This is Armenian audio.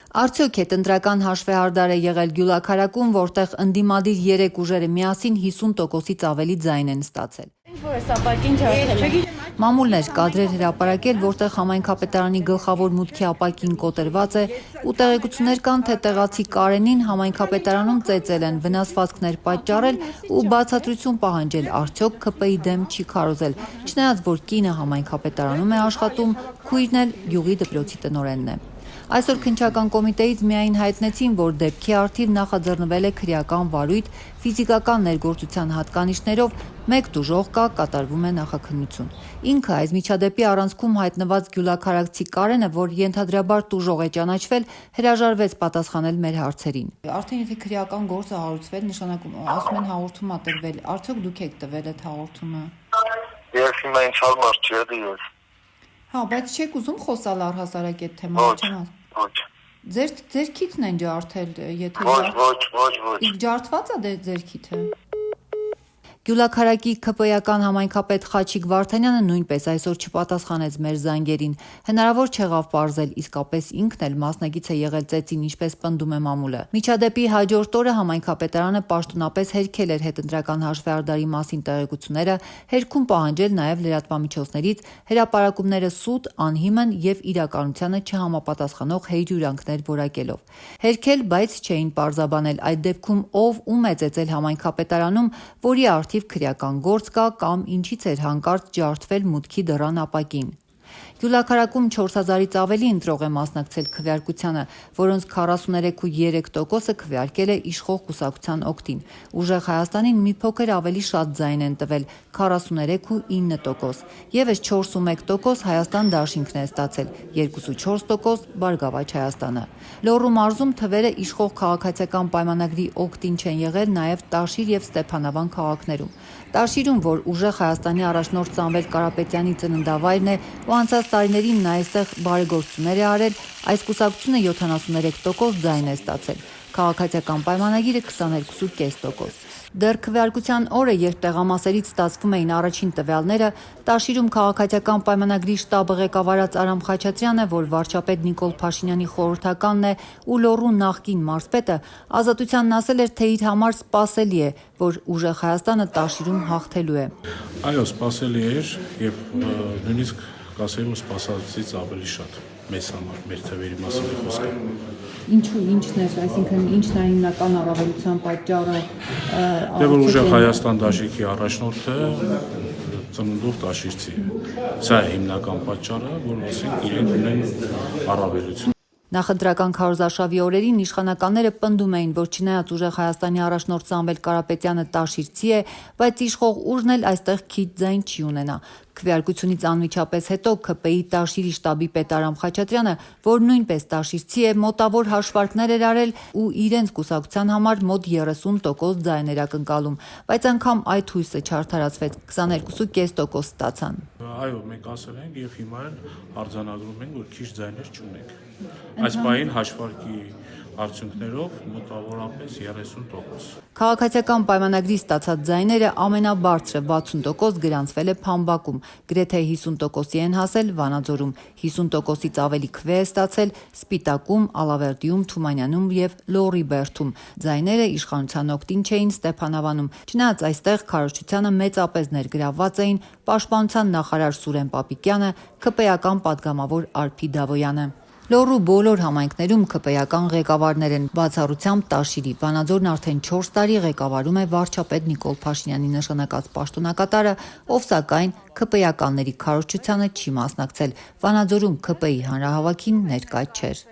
Արդյոք հետընտրական հաշվեհարդար է եղել Գյուլաքարակում, որտեղ ընդդիմադիր երեք ուժերը միասին 50%-ից ավելի ձայն են ստացել։ Մամուլներ, կադրեր հրապարակել, որտեղ համայնքապետարանի գլխավոր մուտքի ապակին կոտրված է, ու տեղեկություններ կան, թե տեղացի Կարենին համայնքապետարանում ծեծել են, վնասվածքներ պատճառել ու բացատրություն պահանջել, արդյոք ՔՊ-ի դեմ չի քարոզել, չնայած որ կինը համայնքապետարանում է աշխատում, քույրն էլ գյուղի դպրոցի տնօրենն է։ Այսօր քննչական կոմիտեից միայն հայտնեցին, որ դեպքի առթիվ նախաձեռնվել է քրեական վարույթ, ֆիզիկական ներգործության հատկանիշներով, մեկ տուժող կա, կատարվում է նախաքննություն։ Ինքը այս միջադեպի առանցքում հայտնված գյուլաքարակցի Կարենը, որ ենթադրաբար տուժող է ճանաչվել, հրաժարվեց պատասխանել մեր հարցերին։ Արդեն եթե քրեական գործ է հարուցվել, նշանակում ասում են հաղորդում ա տրվել, արդյոք դուք եք տվել այդ հաղորդումը։ Ես հիմա ինչ համար չի դիես։ Հա, բայց չեք ուզում խոսալ առհասարակ այդ թեմայով։ Ոչ։ Ձեր քիթն են ջարդել, եթե Ոչ։ Իսկ ջարդված է ձեր քիթը։ Գյուլաքարակի ՔՊ-ական համայնքապետ Խաչիկ Վարդանյանը նույնպես այսօր չպատասխանեց մեր զանգերին։ Հնարավոր չեղավ պարզել իսկապես ինքն էլ մասնակից է եղել ծեծին, ինչպես պնդում է մամուլը։ Միջադեպի հաջորդ օրը համայնքապետարանը պաշտոնապես հերքել էր հետընտրական հաշվեհարդարի մասին տեղեկությունները, հերքում պահանջել նաև լրատվամիջոցներից հրապարակումները սուտ, անհիմն եւ իրականությանը չհամապատասխանող հեյջուրանքներ որակելով։ Հերքել, բայց չէին պարզաբանել այդ դեպքում ով ում է ծեծել համայնքապետարանում, որի արդիվ քրեական գործ կա կամ ինչից էր հանկարծ ջարդվել մուտքի դռան ապակին։ Գյուլաքարակում 4000-ից ավելի ընտրող է մասնակցել քվեարկությանը, որոնց 43.3%-ը քվեարկել է իշխող կուսակցության օգտին։ Ուժեղ Հայաստանին մի փոքր ավելի շատ ձայն են տվել՝ 43.9%, ևս 4.1% Հայաստան դաշինքն է ստացել, 2.4% Բարգավաճ Հայաստանը։ Լոռու մարզում թվերը իշխող քաղաքացիական պայմանագրի օգտին չեն եղել նաև Տաշիր եւ Ստեփանավան քաղաքներում։ Տաշիրում, որ ուժեղ Հայաստանի առաջնորդ Սամվել Կարապետյանի ծննդավայրն է ու անցած տարիներին նա այստեղ բարեգործություններ է արել, այս կուսակցությունը 73% ձայն է ստացել, քաղաքացիական պայմանագիրը 22.5%։ Դեռ քվեարկության օրը, երբ տեղամասերից ստացվում էին առաջին տվյալները, Տաշիրում քաղաքացիական պայմանագրի շտաբը ղեկավարած Արամ Խաչատրյանը, որ վարչապետ Նիկոլ Փաշինյանի խորհրդականն է ու Լոռու նախկին մարզպետը, Ազատությանն ասել էր, թե իր համար սպասելի է, որ ուժեղ Հայաստանը Տաշիրում հաղթելու է։ Այո, սպասելի էր եւ նույնիսկ կասեի, որ սպասածից ավելի շատ մեզ համար, մեր թվերի մասին է խոսքը։ Ինչու, ինչն է, այսինքն ինչն է հիմնական առավելության պատճառը։ Դե որ ուժեղ Հայաստան դաշինքի առաջնորդը ծնունդով տաշիրցի է։ Սա է հիմնական պատճառը, որ ասենք իրենք ունեն առավելություն։ Նախընտրական քարոզարշավի օրերին իշխանականները պնդում էին, որ չնայած ուժեղ Հայաստանի առաջնորդ Սամվել Կարապետյանը տաշիրցի է, բայց իշխող ուժն էլ այստեղ քիչ ձայն չի ունենա։ Քվեարկությունից անմիջապես հետո ՔՊ-ի Տաշիրի շտաբի պետ Արամ Խաչատրյանը, որ նույնպես տաշիրցի է, մոտավոր հաշվարկներ էր արել ու իրենց կուսակցության համար մոտ 30% ձայն էր ակնկալում, բայց անգամ այդ հույսը չարդարացվեց, 22.5% ստացան։ Այո, մենք ասել ենք եւ հիմա էլ արձանագրում ենք, որ քիչ ձայներ չունենք։ Այս պահին հաշվարկի արդյունքներով մոտավորապես 30%։ Քաղաքացիական պայմանագրի ստացած ձայները ամենաբարձրը 60% գրանցվել է Փամբակում, գրեթե 50%-ի են հասել Վանաձորում, 50%-ից ավելի քվե է ստացել Սպիտակում, Ալավերդիում, Թումանյանում եւ Լոռի Բերդում։ Ձայները իշխանության օգտին չէին Ստեփանավանում, չնայած այստեղ քարոզչությանը մեծապես ներգրավված էին Պաշտպանության նախարար Սուրեն Պապիկյանը, ՔՊ-ական падգամավոր Արփի Դավոյանը։ Լոռու բոլոր համայնքներում ՔՊ-ական ղեկավարներ են, բացառությամբ Տաշիրի։ Վանաձորն արդեն 4 տարի ղեկավարում է վարչապետ Նիկոլ Փաշինյանի նշանակած պաշտոնակատարը, ով սակայն ՔՊ-ականների քարոզչությանը չի մասնակցել։ Վանաձորում ՔՊ-ի հանրահավաքին ներկա չէր։